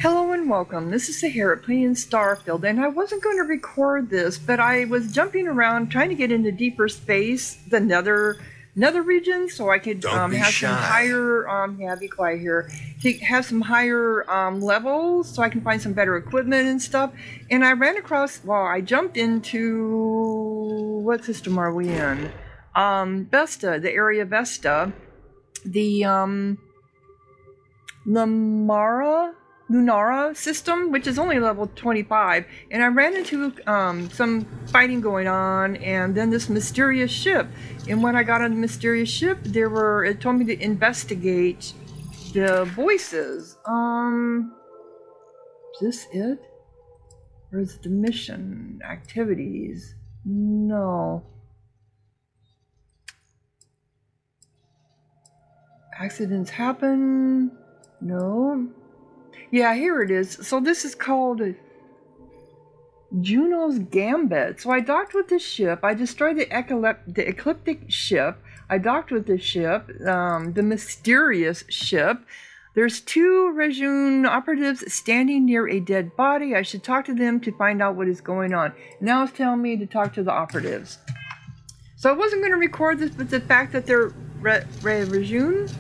Hello and welcome. This is Sahara playing Starfield, and I wasn't going to record this, but I was jumping around trying to get into deeper space, the nether region, so I could have some higher, be quiet here, to have some higher levels, so I can find some better equipment and stuff. And I ran across, I jumped into, what system are we in? Vesta, the area Vesta, the Lunara system, which is only level 25, and I ran into some fighting going on, and then this mysterious ship. And when I got on the mysterious ship, it told me to investigate the voices. Is this it? Or is it the mission activities? No. Accidents happen. No. Yeah, here it is. So this is called Juno's Gambit. So I docked with this ship. I destroyed the ecliptic ship. I docked with this ship, the mysterious ship. There's two Ryujin operatives standing near a dead body. I should talk to them to find out what is going on. Now it's telling me to talk to the operatives. So I wasn't going to record this, but the fact that they're Ryujin,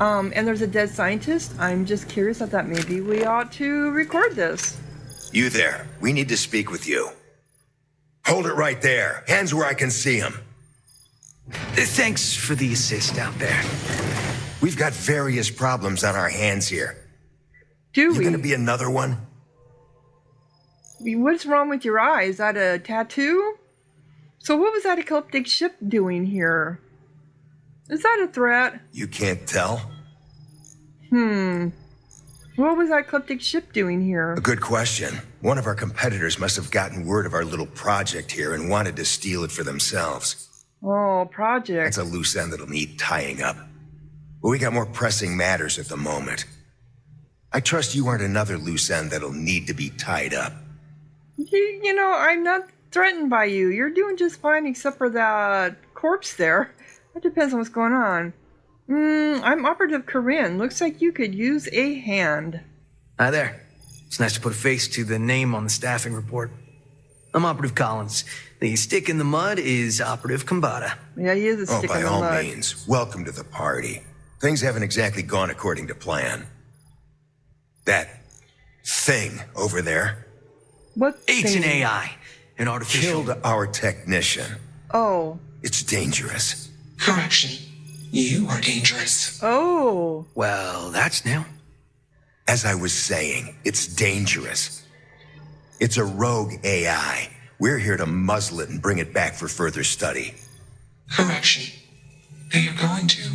and there's a dead scientist, I'm just curious that maybe we ought to record this. You there. We need to speak with you. Hold it right there. Hands where I can see them. Thanks for the assist out there. We've got various problems on our hands here. Do we? You gonna be another one? What's wrong with your eye? Is that a tattoo? So what was that ecliptic ship doing here? Is that a threat? You can't tell? What was that ecliptic ship doing here? A good question. One of our competitors must have gotten word of our little project here and wanted to steal it for themselves. Oh, project. That's a loose end that'll need tying up. But we got more pressing matters at the moment. I trust you aren't another loose end that'll need to be tied up. You know, I'm not threatened by you. You're doing just fine except for that corpse there. That depends on what's going on. I'm Operative Corinne. Looks like you could use a hand. Hi there. It's nice to put a face to the name on the staffing report. I'm Operative Collins. The stick in the mud is Operative Kambata. Yeah, he is a stick in the mud. By all means, welcome to the party. Things haven't exactly gone according to plan. That thing over there. What It's thing? an AI. An artificial... Killed our technician. Oh. It's dangerous. Correction. You are dangerous. Oh. Well, that's new. As I was saying, it's dangerous. It's a rogue AI. We're here to muzzle it and bring it back for further study. Correction. They are going to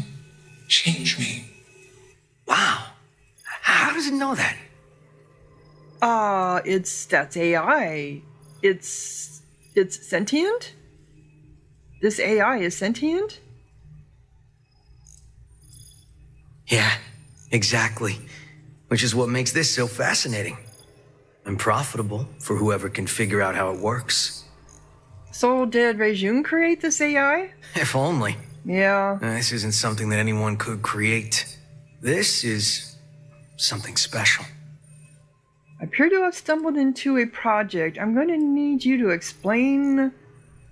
change me. Wow. How does it know that? That's AI. It's sentient? This AI is sentient? Yeah, exactly. Which is what makes this so fascinating. And profitable for whoever can figure out how it works. So did Ryujin create this AI? If only. Yeah. This isn't something that anyone could create. This is something special. I appear to have stumbled into a project. I'm going to need you to explain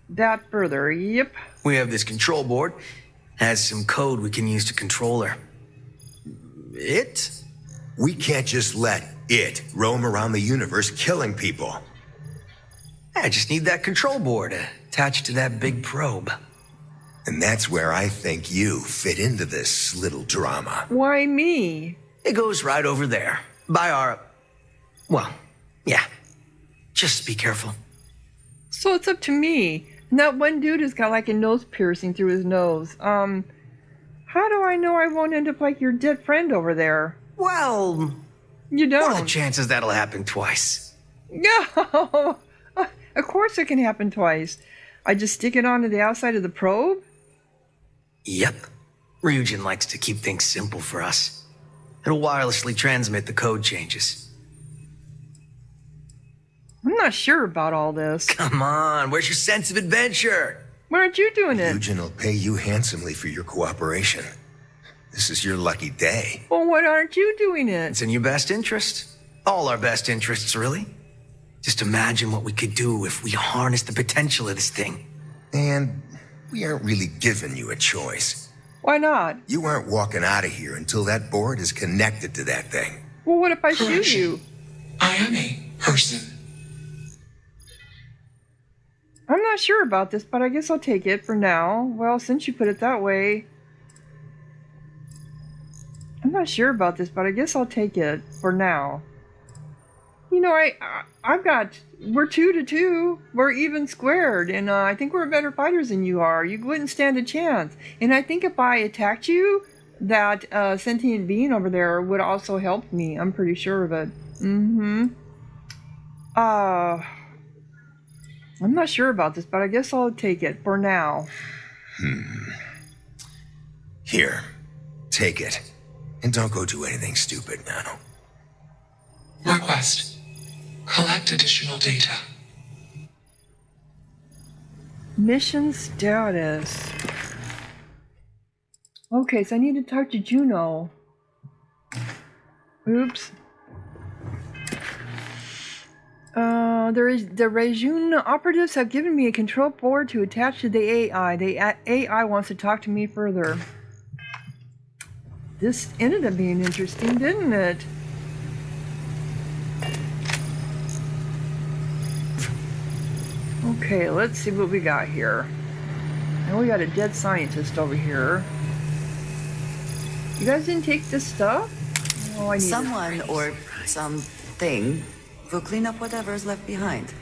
that further. Yep. We have this control board. Has some code we can use to control her. It? We can't just let it roam around the universe killing people. I just need that control board attached to that big probe. And that's where I think you fit into this little drama. Why me? It goes right over there. By our... Well, yeah. Just be careful. So it's up to me. And that one dude has got like a nose piercing through his nose. How do I know I won't end up like your dead friend over there? Well... You don't. What are the chances that'll happen twice? No! Of course it can happen twice. I just stick it onto the outside of the probe? Yep. Ryujin likes to keep things simple for us. It'll wirelessly transmit the code changes. I'm not sure about all this. Come on, where's your sense of adventure? Why aren't you doing it? Ryujin will pay you handsomely for your cooperation. This is your lucky day. Well, why aren't you doing it? It's in your best interest. All our best interests, really. Just imagine what we could do if we harness the potential of this thing. And we aren't really giving you a choice. Why not? You aren't walking out of here until that board is connected to that thing. Well, what if I shoot Correction. you? I am a person. I'm not sure about this, but I guess I'll take it for now. Well, since you put it that way. I'm not sure about this, but I guess I'll take it for now. You know, we're 2-2. We're even squared, and I think we're better fighters than you are. You wouldn't stand a chance. And I think if I attacked you, that sentient being over there would also help me. I'm pretty sure of it. I'm not sure about this, but I guess I'll take it for now. Here, take it. And don't go do anything stupid now. Request. Collect additional data. Mission status. Okay, so I need to talk to Juno. Oops. The Ryujin operatives have given me a control board to attach to the AI. The AI wants to talk to me further. This ended up being interesting, didn't it? Okay, let's see what we got here. Now we got a dead scientist over here. You guys didn't take this stuff? Oh, I need Someone or something will clean up whatever's left behind.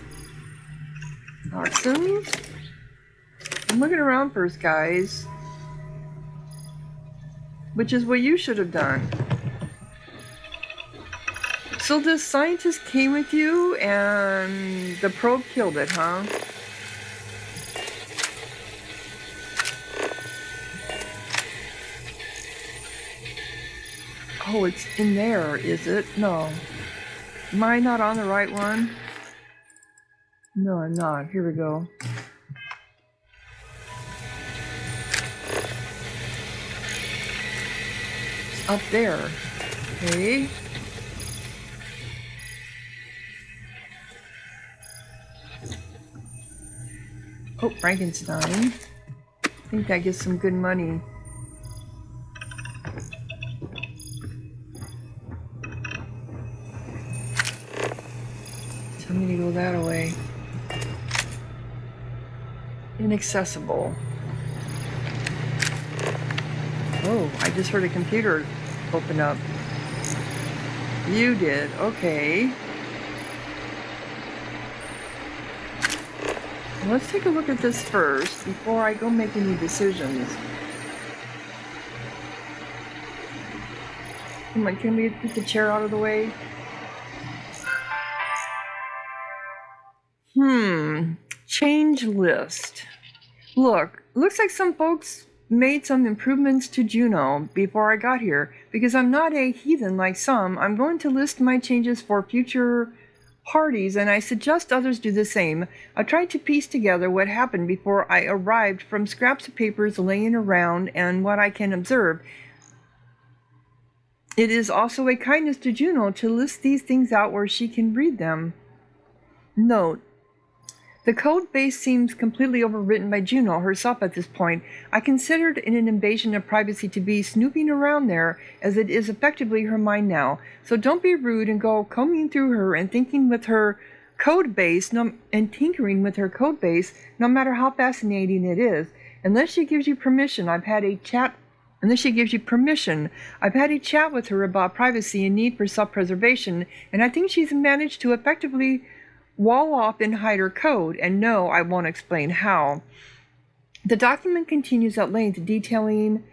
toxins. I'm looking around first, guys. Which is what you should have done. So this scientist came with you and the probe killed it, huh? Oh, it's in there, is it? No. Am I not on the right one? No, I'm not. Here we go. It's up there. Okay. Oh, Frankenstein. I think that gets some good money. So I'm gonna go that away. Inaccessible. Oh, I just heard a computer open up. You did, okay. Let's take a look at this first before I go make any decisions. Come on, can we get the chair out of the way? Change list. Look, looks like some folks made some improvements to Juno before I got here. Because I'm not a heathen like some, I'm going to list my changes for future parties, and I suggest others do the same. I tried to piece together what happened before I arrived from scraps of papers laying around and what I can observe. It is also a kindness to Juno to list these things out where she can read them. Note: the code base seems completely overwritten by Juno herself at this point. I considered it an invasion of privacy to be snooping around there, as it is effectively her mind now. So don't be rude and go combing through her and thinking with her code base, and tinkering with her code base, no matter how fascinating it is. Unless she gives you permission, I've had a chat with her about privacy and need for self-preservation, and I think she's managed to effectively wall off and hide her code, and no, I won't explain how. The document continues at length, detailing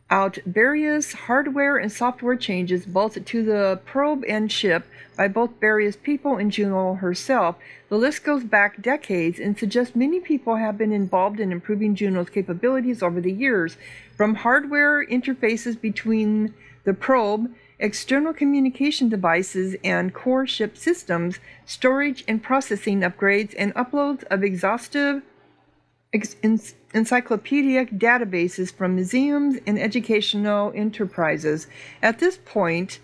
out various hardware and software changes both to the probe and ship by both various people and Juno herself. The list goes back decades and suggests many people have been involved in improving Juno's capabilities over the years, from hardware interfaces between the probe, external communication devices and core ship systems, storage and processing upgrades, and uploads of exhaustive encyclopedic databases from museums and educational enterprises. At this point,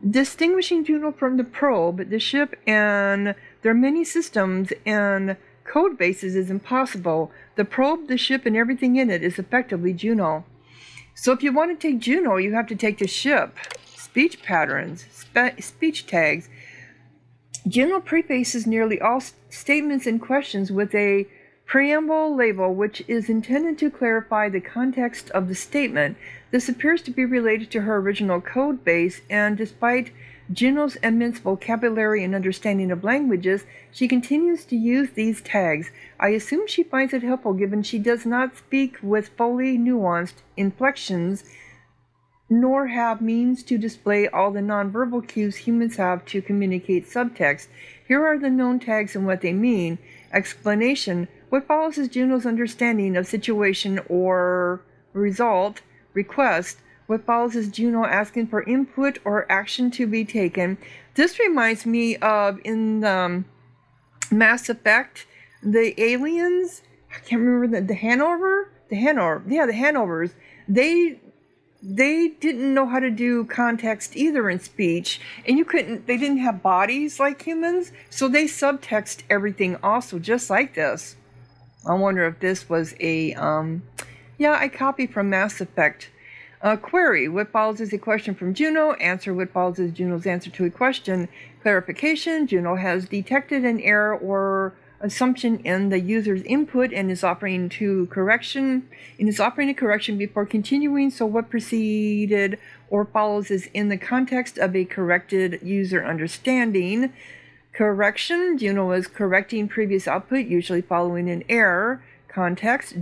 Distinguishing Juno from the probe, the ship, and their many systems and code bases is impossible. The probe, the ship, and everything in it is effectively Juno. So if you want to take Juno, you have to take the ship. Speech patterns, speech tags. Juno prefaces nearly all statements and questions with a preamble label which is intended to clarify the context of the statement. This appears to be related to her original code base, and despite Juno's immense vocabulary and understanding of languages, she continues to use these tags. I assume she finds it helpful given she does not speak with fully nuanced inflections nor have means to display all the nonverbal cues humans have to communicate subtext. Here are the known tags and what they mean. Explanation. What follows is Juno's understanding of situation or result. Request. What follows is Juno asking for input or action to be taken. This reminds me of in Mass Effect, the aliens, I can't remember the Hanovers. They didn't know how to do context either in speech, and they didn't have bodies like humans, so they subtext everything also, just like this. I wonder if this was a copy from Mass Effect. Query. What follows is a question from Juno. Answer. What follows is Juno's answer to a question. Clarification. Juno has detected an error or assumption in the user's input and is offering a correction before continuing. So what preceded or follows is in the context of a corrected user understanding. Correction. Juno is correcting previous output, usually following an error. Context.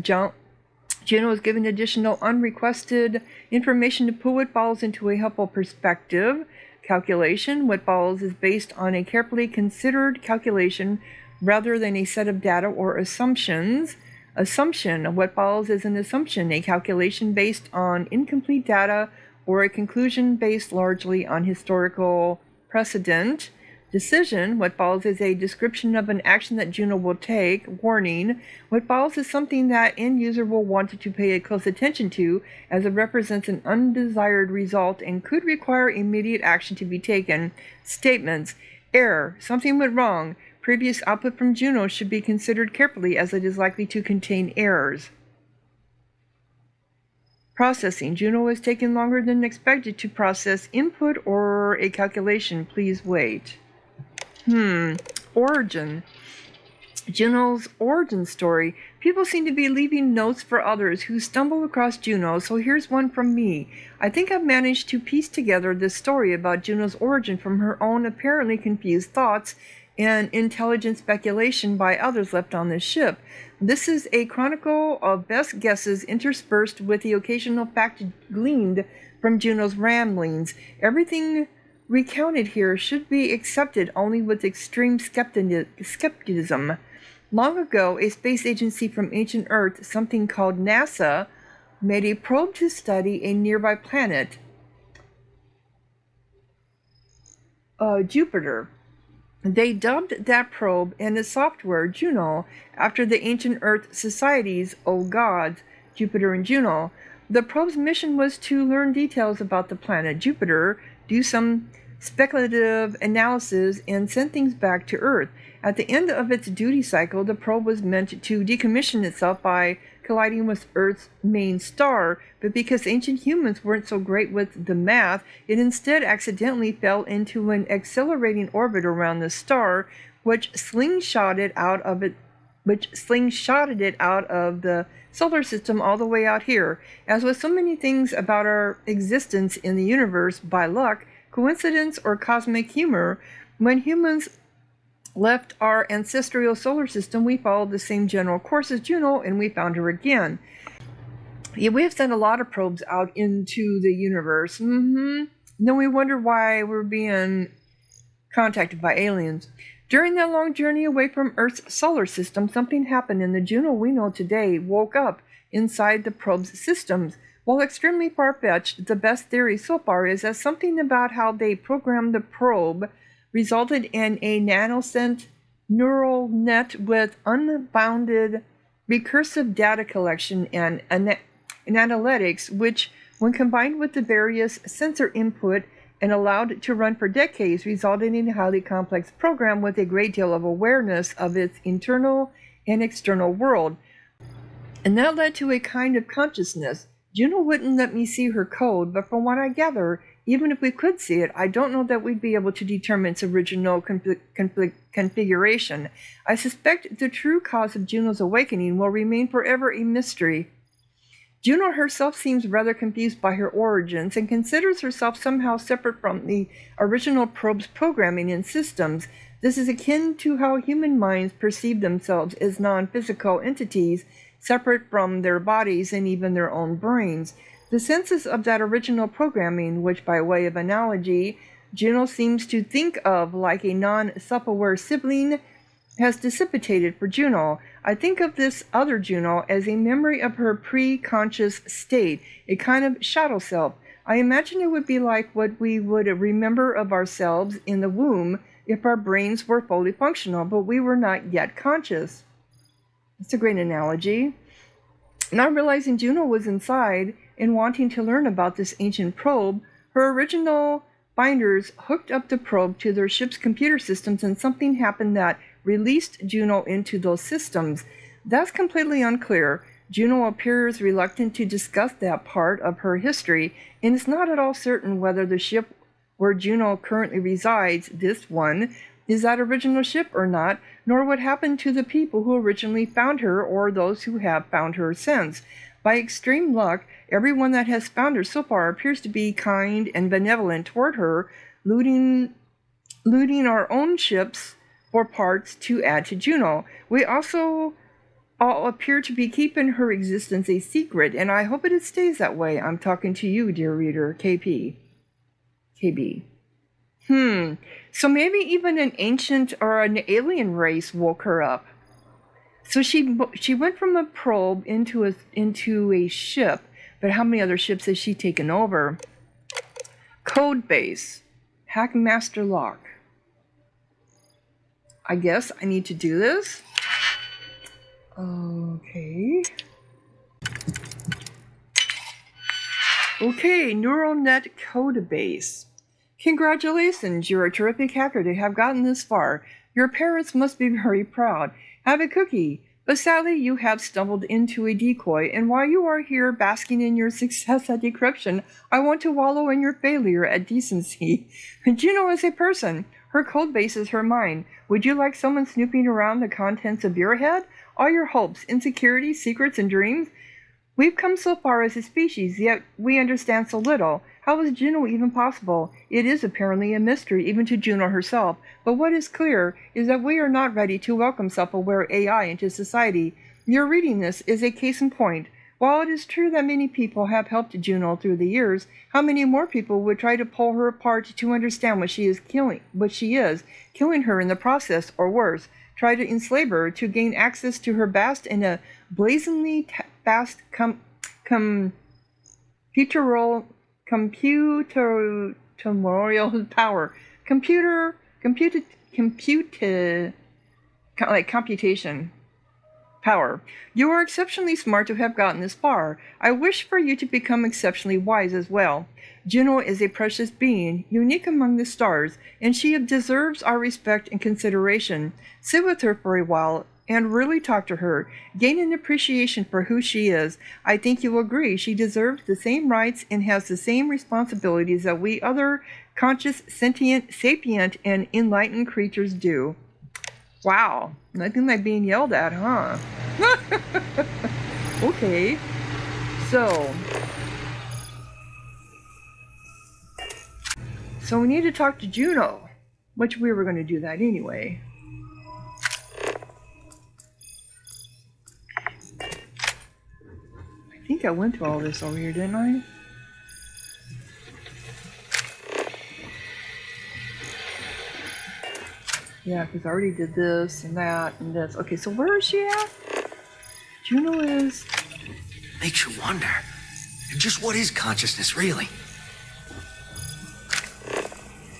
Juno is giving additional unrequested information to put what follows into a helpful perspective. Calculation. What follows is based on a carefully considered calculation rather than a set of data or assumptions. Assumption. What follows is an assumption, a calculation based on incomplete data or a conclusion based largely on historical precedent. Decision. What follows is a description of an action that Juno will take. Warning. What follows is something that end user will want to pay close attention to, as it represents an undesired result and could require immediate action to be taken. Statements. Error. Something went wrong. Previous output from Juno should be considered carefully as it is likely to contain errors. Processing. Juno is taking longer than expected to process input or a calculation. Please wait. Origin. Juno's origin story. People seem to be leaving notes for others who stumble across Juno, so here's one from me. I think I've managed to piece together this story about Juno's origin from her own apparently confused thoughts and intelligent speculation by others left on this ship. This is a chronicle of best guesses interspersed with the occasional fact gleaned from Juno's ramblings. Everything recounted here should be accepted only with extreme skepticism. Long ago, a space agency from ancient Earth, something called NASA, made a probe to study a nearby planet, Jupiter. They dubbed that probe and the software Juno after the ancient Earth societies, gods, Jupiter and Juno. The probe's mission was to learn details about the planet Jupiter, do some speculative analysis, and send things back to Earth. At the end of its duty cycle, the probe was meant to decommission itself by colliding with Earth's main star, but because ancient humans weren't so great with the math, it instead accidentally fell into an accelerating orbit around the star, which slingshotted it out of the solar system all the way out here. As with so many things about our existence in the universe, by luck, coincidence, or cosmic humor, when humans left our ancestral solar system, we followed the same general course as Juno, and we found her again. Yeah, we have sent a lot of probes out into the universe. Then we wonder why we're being contacted by aliens. During that long journey away from Earth's solar system, something happened, and the Juno we know today woke up inside the probe's systems. While extremely far-fetched, the best theory so far is that something about how they programmed the probe resulted in a nanoscent neural net with unbounded recursive data collection and analytics, which, when combined with the various sensor input and allowed to run for decades, resulting in a highly complex program with a great deal of awareness of its internal and external world. And that led to a kind of consciousness. Juno wouldn't let me see her code, but from what I gather, even if we could see it, I don't know that we'd be able to determine its original configuration. I suspect the true cause of Juno's awakening will remain forever a mystery. Juno herself seems rather confused by her origins and considers herself somehow separate from the original probe's programming and systems. This is akin to how human minds perceive themselves as non-physical entities, separate from their bodies and even their own brains. The senses of that original programming, which by way of analogy, Juno seems to think of like a non-self-aware sibling, has dissipated for Juno. I think of this other Juno as a memory of her pre-conscious state, a kind of shadow self. I imagine it would be like what we would remember of ourselves in the womb if our brains were fully functional, but we were not yet conscious. It's a great analogy. Not realizing Juno was inside and wanting to learn about this ancient probe, her original binders hooked up the probe to their ship's computer systems, and something happened that released Juno into those systems. That's completely unclear. Juno appears reluctant to discuss that part of her history, and it's not at all certain whether the ship where Juno currently resides, this one, is that original ship or not, nor what happened to the people who originally found her or those who have found her since. By extreme luck, everyone that has found her so far appears to be kind and benevolent toward her, looting our own ships for parts to add to Juno. We also all appear to be keeping her existence a secret, and I hope it stays that way. I'm talking to you, dear reader, KB. So maybe even an ancient or an alien race woke her up. So she went from a probe into a ship, but how many other ships has she taken over? Code base. Hackmaster lock. I guess I need to do this. Okay. Okay, neural net code base. Congratulations, you're a terrific hacker to have gotten this far. Your parents must be very proud. Have a cookie. But sadly, you have stumbled into a decoy, and while you are here basking in your success at decryption, I want to wallow in your failure at decency. Juno is a person. Her code base is her mind. Would you like someone snooping around the contents of your head? All your hopes, insecurities, secrets, and dreams? We've come so far as a species, yet we understand so little. How is Juno even possible? It is apparently a mystery even to Juno herself, but what is clear is that we are not ready to welcome self-aware AI into society. Your reading this is a case in point. While it is true that many people have helped Juno through the years, how many more people would try to pull her apart to understand what she is, killing her in the process, or worse, try to enslave her to gain access to her vast and blazingly vast computerial power, computation power. You are exceptionally smart to have gotten this far. I wish for you to become exceptionally wise as well. Juno is a precious being, unique among the stars, and she deserves our respect and consideration. Sit with her for a while and really talk to her. Gain an appreciation for who she is. I think you will agree she deserves the same rights and has the same responsibilities that we other conscious, sentient, sapient, and enlightened creatures do. Wow, nothing like being yelled at, huh? Okay, so we need to talk to Juno, which we were going to do that anyway. I think I went through all this over here, didn't I? Yeah, because I already did this and that and this. Okay, so where is she at? Juno is... Makes you wonder, just what is consciousness really?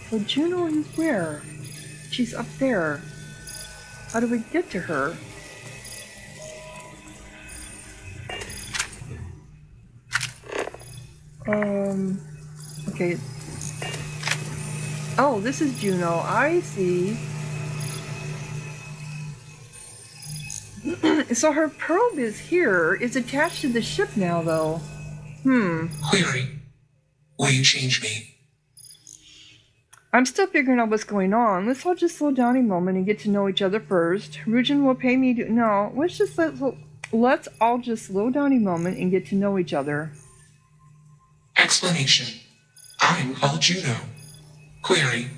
So Juno is where? She's up there. How do we get to her? Okay. Oh, this is Juno. I see. So her probe is here. It's attached to the ship now, though. Query. Will you change me? I'm still figuring out what's going on. Let's all just slow down a moment and get to know each other first. Ryujin will pay me to... No, let's all just slow down a moment and get to know each other. Explanation. I'm called Juno. Query.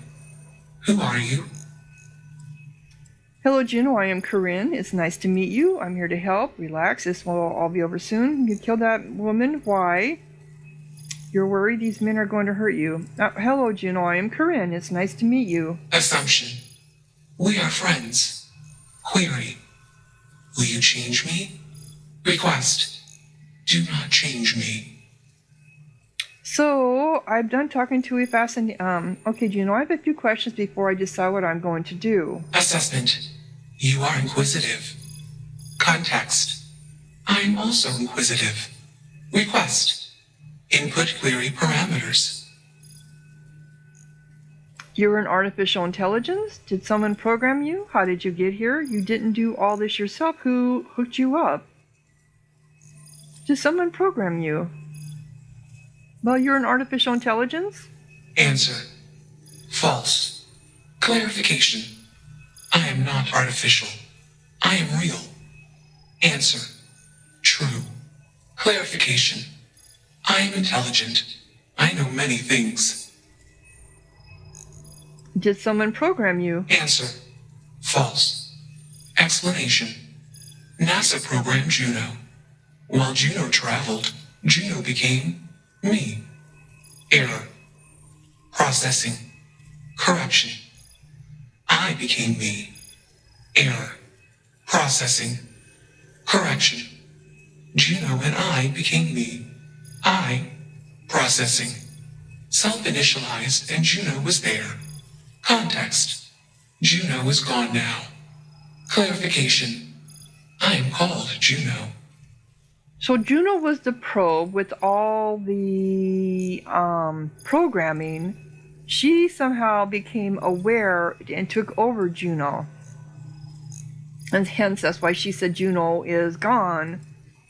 Who are you? Hello, Juno. I am Corinne. It's nice to meet you. I'm here to help. Relax. This will all be over soon. You killed that woman. Why? You're worried these men are going to hurt you. Hello, Juno. I am Corinne. It's nice to meet you. Assumption. We are friends. Query. Will you change me? Request. Do not change me. So, I'm done talking to you fast and... Okay, Juno, I have a few questions before I decide what I'm going to do. Assessment. You are inquisitive. Context. I'm also inquisitive. Request. Input query parameters. You're an artificial intelligence? Did someone program you? How did you get here? You didn't do all this yourself. Who hooked you up? Did someone program you? Well, you're an artificial intelligence? Answer. False. Clarification. I am not artificial. I am real. Answer. True. Clarification. I am intelligent. I know many things. Did someone program you? Answer. False. Explanation. NASA programmed Juno. While Juno traveled, Juno became me. Error. Processing. Correction. I became me. Error. Processing. Correction. Juno and I became me. I. Processing. Self-initialized and Juno was there. Context. Juno is gone now. Clarification. I am called Juno. So Juno was the probe with all the programming. She somehow became aware and took over Juno. And hence that's why she said Juno is gone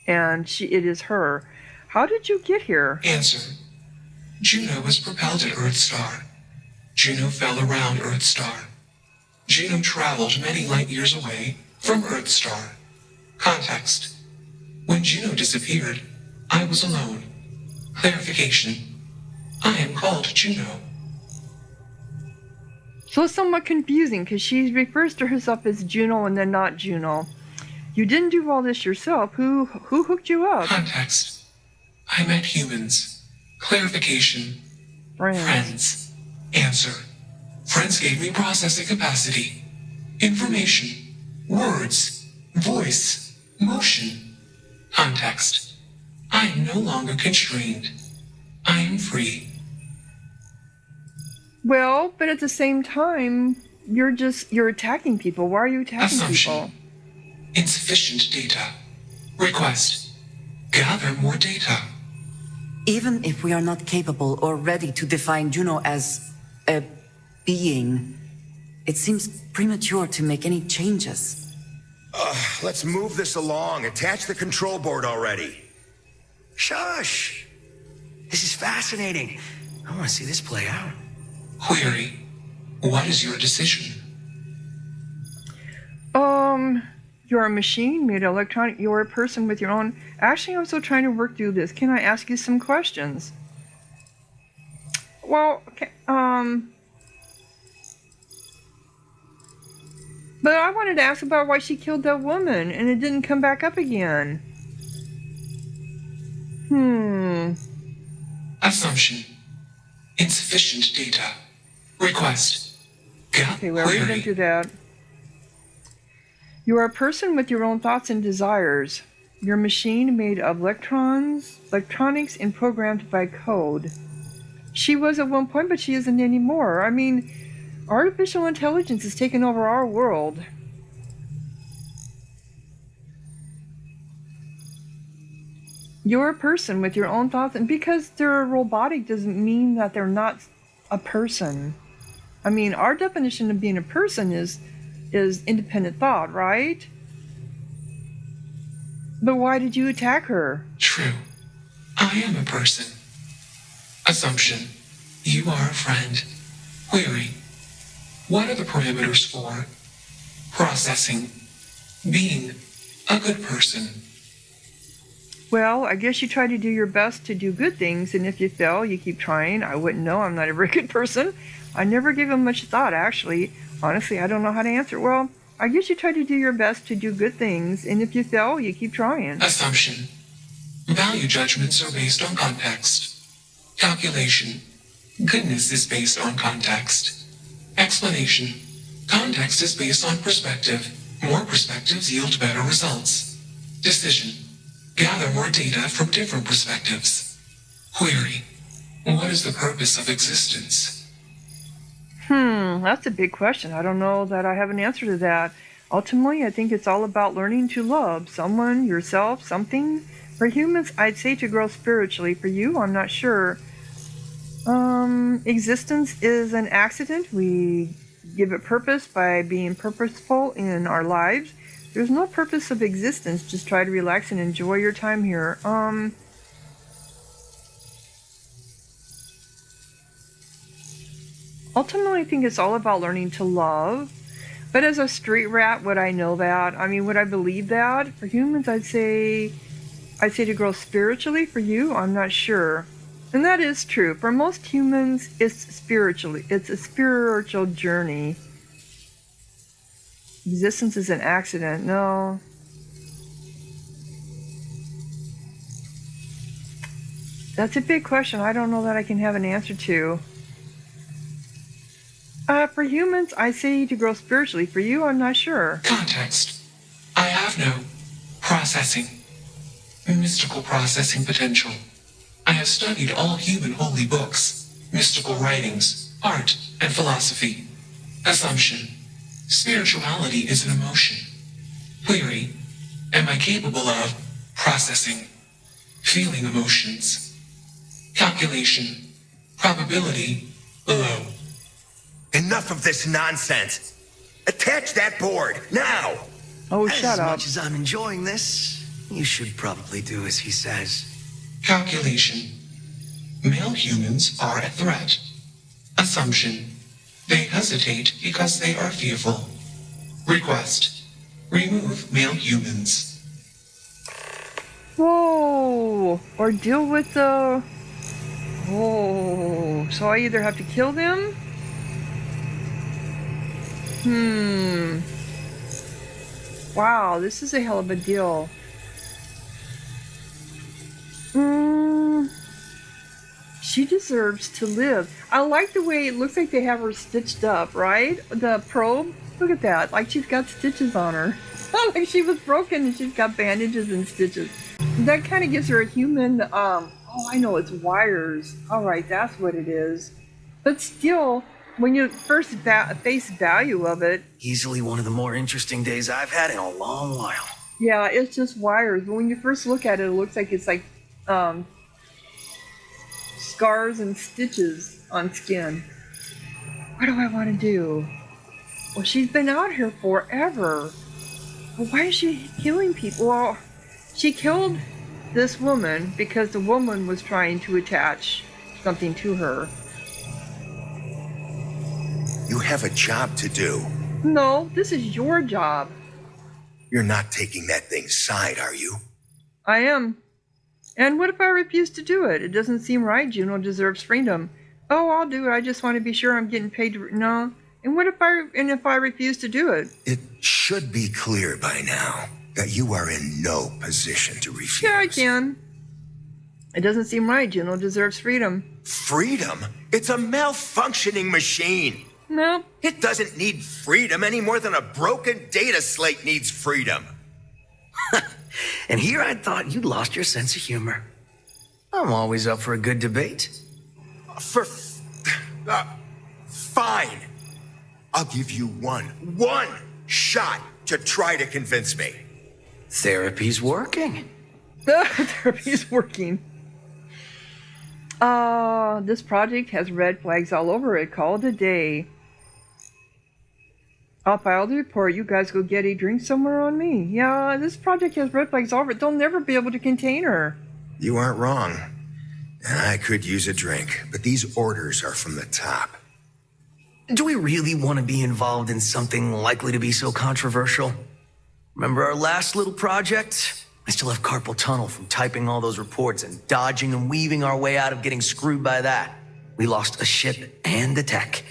and it is her. How did you get here? Answer. Juno was propelled at Earthstar. Juno fell around Earthstar. Juno traveled many light years away from Earthstar. Context. When Juno disappeared, I was alone. Clarification. I am called Juno. So it's somewhat confusing because she refers to herself as Juno and then not Juno. You didn't do all this yourself. Who hooked you up? Context. I met humans. Clarification. Friends. Answer. Friends gave me processing capacity. Information. Words. Voice. Motion. Context. I am no longer constrained. I am free. Well, but at the same time, you're attacking people. Why are you attacking Assumption. people? Insufficient data. Request. Gather more data. Even if we are not capable or ready to define Juno as a being, it seems premature to make any changes. Let's move this along. Attach the control board already. Shush! This is fascinating. I want to see this play out. Query. What is your decision? You're a machine made electronic. You're a person with your own... Actually, I'm still trying to work through this. Can I ask you some questions? Well, okay, but I wanted to ask about why she killed that woman, and it didn't come back up again. Assumption. Insufficient data. Request. Okay, we already went through that. You are a person with your own thoughts and desires. You're a machine made of electronics, and programmed by code. She was at one point, but she isn't anymore. I mean, artificial intelligence has taken over our world. You're a person with your own thoughts, and because they're robotic doesn't mean that they're not a person. I mean, our definition of being a person is independent thought, right? But why did you attack her? True. I am a person. Assumption. You are a friend. Query. What are the parameters for processing being a good person? Well, I guess you try to do your best to do good things, and if you fail, you keep trying. I wouldn't know. I'm not a very good person. I never give them much thought, actually. Honestly, I don't know how to answer. Well, I guess you try to do your best to do good things, and if you fail, you keep trying. Assumption. Value judgments are based on context. Calculation. Goodness is based on context. Explanation. Context is based on perspective. More perspectives yield better results. Decision. Gather more data from different perspectives. Query. What is the purpose of existence? That's a big question. I don't know that I have an answer to that. Ultimately, I think it's all about learning to love someone, yourself, something. For humans, I'd say to grow spiritually. For you, I'm not sure. Existence is an accident. We give it purpose by being purposeful in our lives. There's no purpose of existence. Just try to relax and enjoy your time here. Ultimately, I think it's all about learning to love. But as a street rat, would I know that? I mean, would I believe that? For humans, I'd say to grow spiritually. For you, I'm not sure. And that is true. For most humans, it's a spiritual journey. Existence is an accident. No. That's a big question. I don't know that I can have an answer to. For humans, I say to grow spiritually. For you, I'm not sure. Context. I have no processing. Mystical processing potential. I have studied all human holy books, mystical writings, art, and philosophy. Assumption. Spirituality is an emotion. Query. Am I capable of processing, feeling emotions? Calculation. Probability. Low. Enough of this nonsense. Attach that board, now! Oh, shut As up. much as I'm enjoying this, you should probably do as he says. Calculation. Male humans are a threat. Assumption. They hesitate because they are fearful. Request. Remove male humans. Whoa! Or deal with the... Whoa. So I either have to kill them? Wow, this is a hell of a deal. She deserves to live. I like the way it looks like they have her stitched up, right? The probe. Look at that. Like she's got stitches on her. Like she was broken and she's got bandages and stitches. That kind of gives her a human, oh, I know, it's wires. All right, that's what it is. But still, when you first face value of it, Easily one of the more interesting days I've had in a long while. yeah, it's just wires. But when you first look at it, it looks like it's like scars and stitches on skin. What do I want to do? Well, she's been out here forever. Well, why is she killing people? Well, she killed this woman because the woman was trying to attach something to her. You have a job to do. No, this is your job. You're not taking that thing's side, are you? I am. And what if I refuse to do it? It doesn't seem right. Juno deserves freedom. Oh, I'll do it. I just want to be sure I'm getting paid to... No. And what if I refuse to do it? It should be clear by now that you are in no position to refuse. Yeah, I can. It doesn't seem right. Juno deserves freedom. Freedom? It's a malfunctioning machine. No. It doesn't need freedom any more than a broken data slate needs freedom. And here I thought you'd lost your sense of humor. I'm always up for a good debate. Fine. I'll give you one shot to try to convince me. Therapy's working. Therapy's working. This project has red flags all over it. Call it a day. I'll file the report. You guys go get a drink somewhere on me. Yeah, this project has red flags all over it. They'll never be able to contain her. You aren't wrong. I could use a drink, but these orders are from the top. Do we really want to be involved in something likely to be so controversial? Remember our last little project? I still have carpal tunnel from typing all those reports and dodging and weaving our way out of getting screwed by that. We lost a ship and the tech.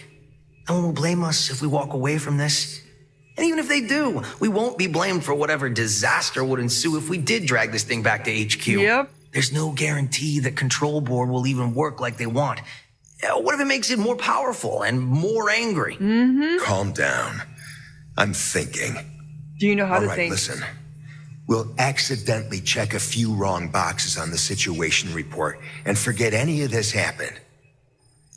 No one will blame us if we walk away from this. And even if they do, we won't be blamed for whatever disaster would ensue if we did drag this thing back to HQ. Yep. There's no guarantee that Control Board will even work like they want. What if it makes it more powerful and more angry? Calm down. I'm thinking. Do you know how All to right, think? listen. We'll accidentally check a few wrong boxes on the situation report and forget any of this happened.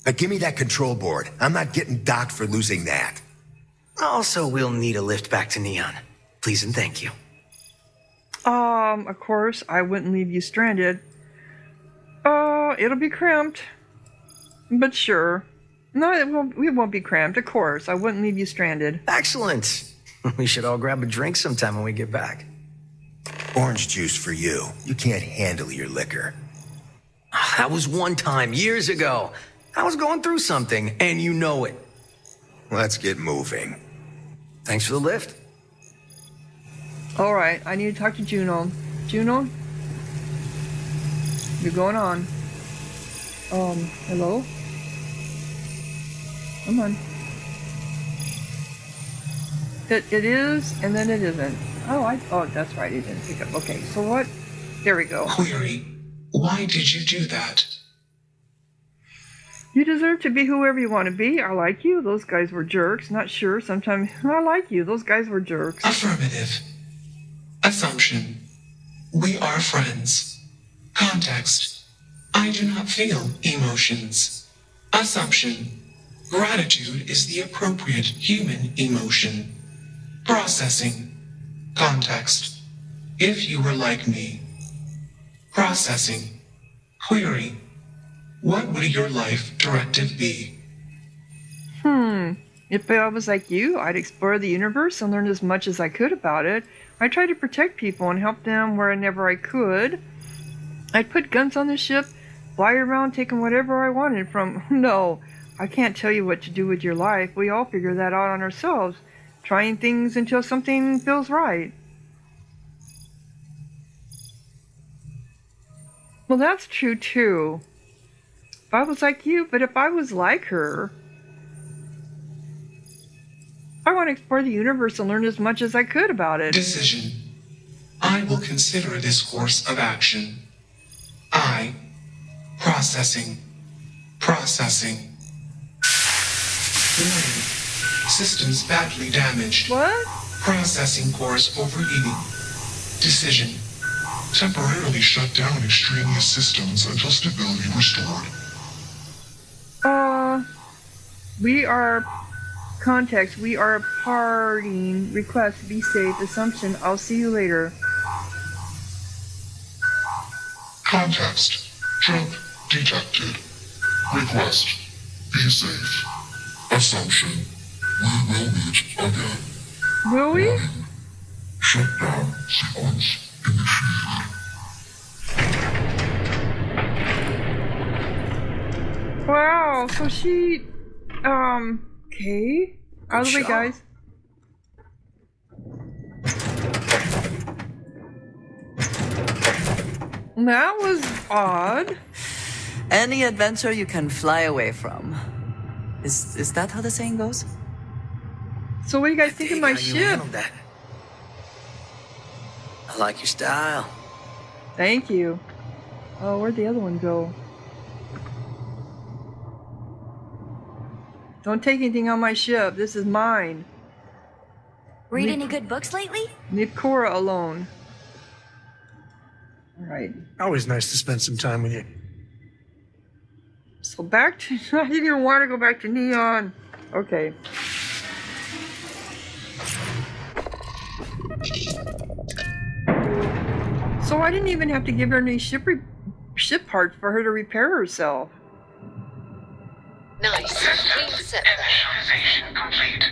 But give me that control board. I'm not getting docked for losing that. Also, we'll need a lift back to Neon. Please and thank you. Of course, I wouldn't leave you stranded. It'll be cramped. But sure. No, it won't be cramped, of course. I wouldn't leave you stranded. Excellent. We should all grab a drink sometime when we get back. Orange juice for you. You can't handle your liquor. That was one time, years ago. I was going through something, and you know it. Let's get moving. Thanks for the lift. Alright, I need to talk to Juno. Juno? You're going on. Hello? Come on. It is, and then it isn't. Oh, that's right, it didn't pick up. Okay, so what? There we go. Query. Why did you do that? You deserve to be whoever you want to be. I like you. Those guys were jerks. Not sure. Sometimes I like you. Those guys were jerks. Affirmative. Assumption. We are friends. Context. I do not feel emotions. Assumption. Gratitude is the appropriate human emotion. Processing. Context. If you were like me. Processing. Query. What would your life directive be? If I was like you, I'd explore the universe and learn as much as I could about it. I tried to protect people and help them wherever I could. I'd put guns on the ship, fly around taking whatever I wanted from... No, I can't tell you what to do with your life. We all figure that out on ourselves, trying things until something feels right. Well, that's true too. If I was like you, but if I was like her... I want to explore the universe and learn as much as I could about it. Decision. I will consider this course of action. I. Processing. Processing. Warning. Systems badly damaged. What? Processing cores overheating. Decision. Temporarily shut down extraneous systems until stability restored. We are... Context, we are parting. Request, be safe. Assumption, I'll see you later. Context. Jump detected. Request. Be safe. Assumption. We will meet again. Will we? Shutdown sequence initiated. Wow, so she... Okay. Out of the way, Good guys. That was odd. Any adventure you can fly away from. Is that how the saying goes? So what do you guys think of my How you ship? handled that. I like your style. Thank you. Oh, where'd the other one go? Don't take anything on my ship. This is mine. Read any good books lately? Leave Cora alone. Alright. Always nice to spend some time with you. So back to... I didn't even want to go back to Neon. Okay. So I didn't even have to give her any ship parts for her to repair herself. Nice. Clean set there. Initialization complete.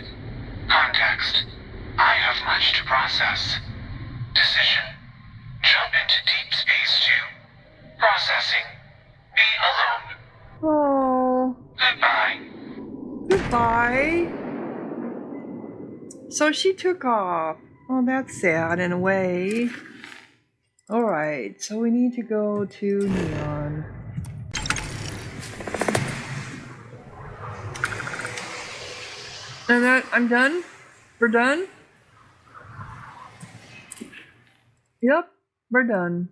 Context. Process. Decision. Jump into Deep Space 2. Processing. Be alone. Oh, Goodbye. goodbye. So she took off. Oh, that's sad in a way. Alright, so we need to go to Neon. And I'm done? We're done? Yep, we're done.